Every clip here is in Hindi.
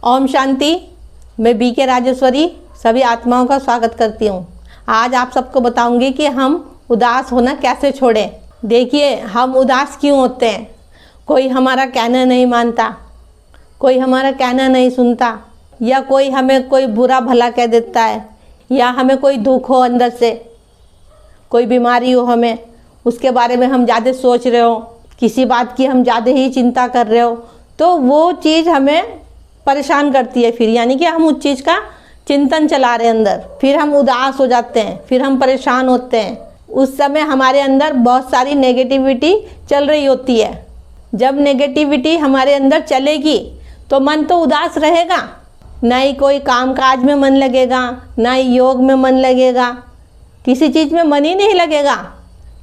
ओम शांति। मैं बीके राजेश्वरी सभी आत्माओं का स्वागत करती हूँ। आज आप सबको बताऊंगी कि हम उदास होना कैसे छोड़ें। देखिए, हम उदास क्यों होते हैं। कोई हमारा कहना नहीं मानता, कोई हमारा कहना नहीं सुनता, या कोई हमें कोई बुरा भला कह देता है, या हमें कोई दुख हो अंदर से, कोई बीमारी हो, हमें उसके बारे में हम ज़्यादा सोच रहे हो, किसी बात की हम ज़्यादा ही चिंता कर रहे हो, तो वो चीज़ हमें परेशान करती है। फिर यानी कि हम उस चीज़ का चिंतन चला रहे हैं अंदर, फिर हम उदास हो जाते हैं, फिर हम परेशान होते हैं। उस समय हमारे अंदर बहुत सारी नेगेटिविटी चल रही होती है। जब नेगेटिविटी हमारे अंदर चलेगी तो मन तो उदास रहेगा, ना ही कोई काम काज में मन लगेगा, ना ही योग में मन लगेगा, किसी चीज़ में मन ही नहीं लगेगा।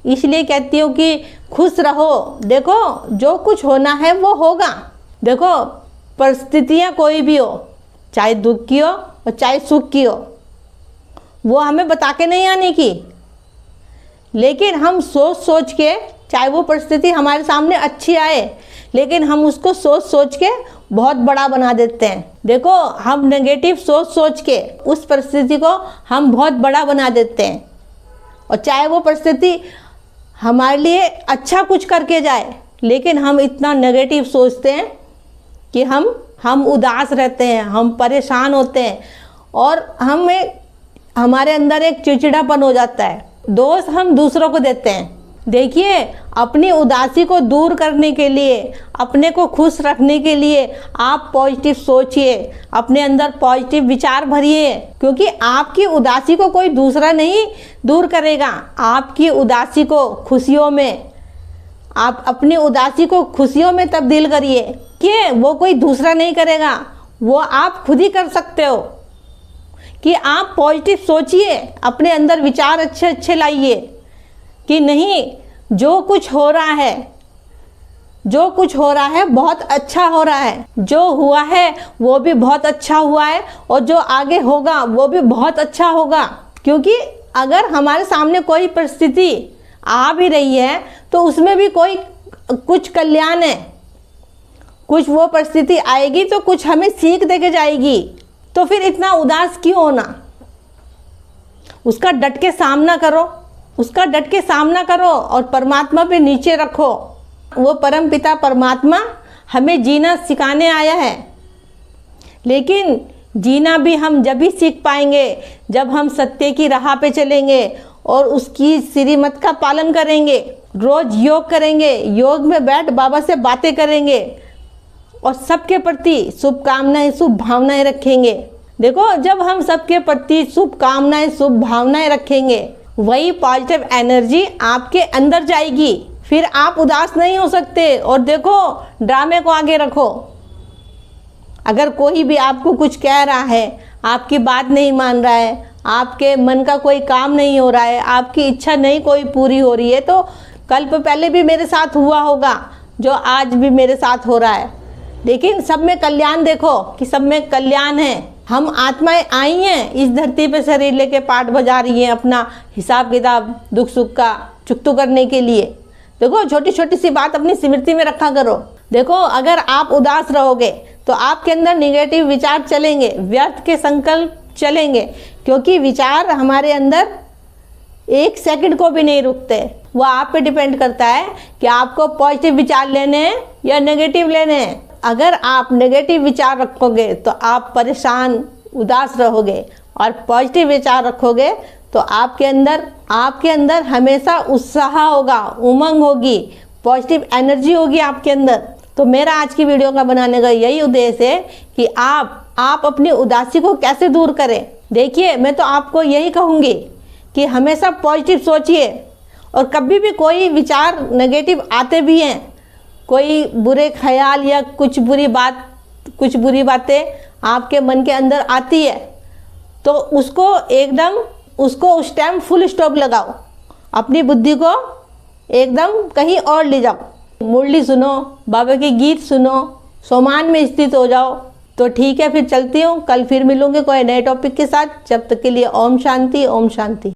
इसलिए कहती हूँ कि खुश रहो। देखो, जो कुछ होना है वो होगा। देखो, परिस्थितियाँ कोई भी हो, चाहे दुख की हो और चाहे सुख की हो, वो हमें बता के नहीं आने की, लेकिन हम सोच सोच के, चाहे वो परिस्थिति हमारे सामने अच्छी आए, लेकिन हम उसको सोच सोच के बहुत बड़ा बना देते हैं। देखो, हम नेगेटिव सोच सोच के उस परिस्थिति को हम बहुत बड़ा बना देते हैं, और चाहे वो परिस्थिति हमारे लिए अच्छा कुछ करके जाए, लेकिन हम इतना नेगेटिव सोचते हैं कि हम उदास रहते हैं, हम परेशान होते हैं, और हमारे अंदर एक चिड़चिड़ापन हो जाता है। दोष हम दूसरों को देते हैं। देखिए, अपनी उदासी को दूर करने के लिए, अपने को खुश रखने के लिए आप पॉजिटिव सोचिए, अपने अंदर पॉजिटिव विचार भरिए, क्योंकि आपकी उदासी को कोई दूसरा नहीं दूर करेगा। आपकी उदासी को खुशियों में, आप अपनी उदासी को खुशियों में तब्दील करिए, कि वो कोई दूसरा नहीं करेगा, वो आप खुद ही कर सकते हो। कि आप पॉजिटिव सोचिए, अपने अंदर विचार अच्छे अच्छे लाइए कि नहीं, जो कुछ हो रहा है, जो कुछ हो रहा है बहुत अच्छा हो रहा है, जो हुआ है वो भी बहुत अच्छा हुआ है, और जो आगे होगा वो भी बहुत अच्छा होगा। क्योंकि अगर हमारे सामने कोई परिस्थिति आ भी रही है तो उसमें भी कोई कुछ कल्याण है, कुछ वो परिस्थिति आएगी तो कुछ हमें सीख दे के जाएगी। तो फिर इतना उदास क्यों होना। उसका डट के सामना करो, उसका डट के सामना करो, और परमात्मा पे नीचे रखो। वो परम पिता परमात्मा हमें जीना सिखाने आया है, लेकिन जीना भी हम जब भी सीख पाएंगे जब हम सत्य की राह पे चलेंगे और उसकी श्रीमत का पालन करेंगे, रोज योग करेंगे, योग में बैठ बाबा से बातें करेंगे, और सबके प्रति शुभकामनाएं, शुभ भावनाएं रखेंगे। देखो, जब हम सबके प्रति शुभकामनाएं, शुभ भावनाएं रखेंगे, वही पॉजिटिव एनर्जी आपके अंदर जाएगी। फिर आप उदास नहीं हो सकते। और देखो, ड्रामे को आगे रखो। अगर कोई भी आपको कुछ कह रहा है, आपकी बात नहीं मान रहा है, आपके मन का कोई काम नहीं हो रहा है, आपकी इच्छा नहीं कोई पूरी हो रही है, तो कल पहले भी मेरे साथ हुआ होगा, जो आज भी मेरे साथ हो रहा है, लेकिन सब में कल्याण देखो कि सब में कल्याण है। हम आत्माएं आई हैं इस धरती पे, शरीर लेके पाठ बजा रही हैं, अपना हिसाब किताब दुख सुख का चुकतू करने के लिए। देखो, छोटी छोटी सी बात अपनी स्मृति में रखा करो। देखो, अगर आप उदास रहोगे तो आपके अंदर निगेटिव विचार चलेंगे, व्यर्थ के संकल्प चलेंगे, क्योंकि विचार हमारे अंदर एक सेकंड को भी नहीं रुकते। वो आप पे डिपेंड करता है कि आपको पॉजिटिव विचार लेने हैं या नेगेटिव लेने हैं। अगर आप नेगेटिव विचार रखोगे तो आप परेशान, उदास रहोगे, और पॉजिटिव विचार रखोगे तो आपके अंदर हमेशा उत्साह होगा, उमंग होगी, पॉजिटिव एनर्जी होगी आपके अंदर। तो मेरा आज की वीडियो का बनाने का यही उद्देश्य है कि आप अपनी उदासी को कैसे दूर करें। देखिए, मैं तो आपको यही कहूँगी कि हमेशा पॉजिटिव सोचिए, और कभी भी कोई विचार नेगेटिव आते भी हैं, कोई बुरे ख्याल या कुछ बुरी बातें आपके मन के अंदर आती है, तो उसको उस टाइम फुल स्टॉप लगाओ। अपनी बुद्धि को एकदम कहीं और ले जाओ। मुरली सुनो, बाबा के गीत सुनो, सोमान में स्थित हो जाओ। तो ठीक है, फिर चलती हूँ। कल फिर मिलूंगी कोई नए टॉपिक के साथ। जब तक के लिए ओम शांति, ओम शांति।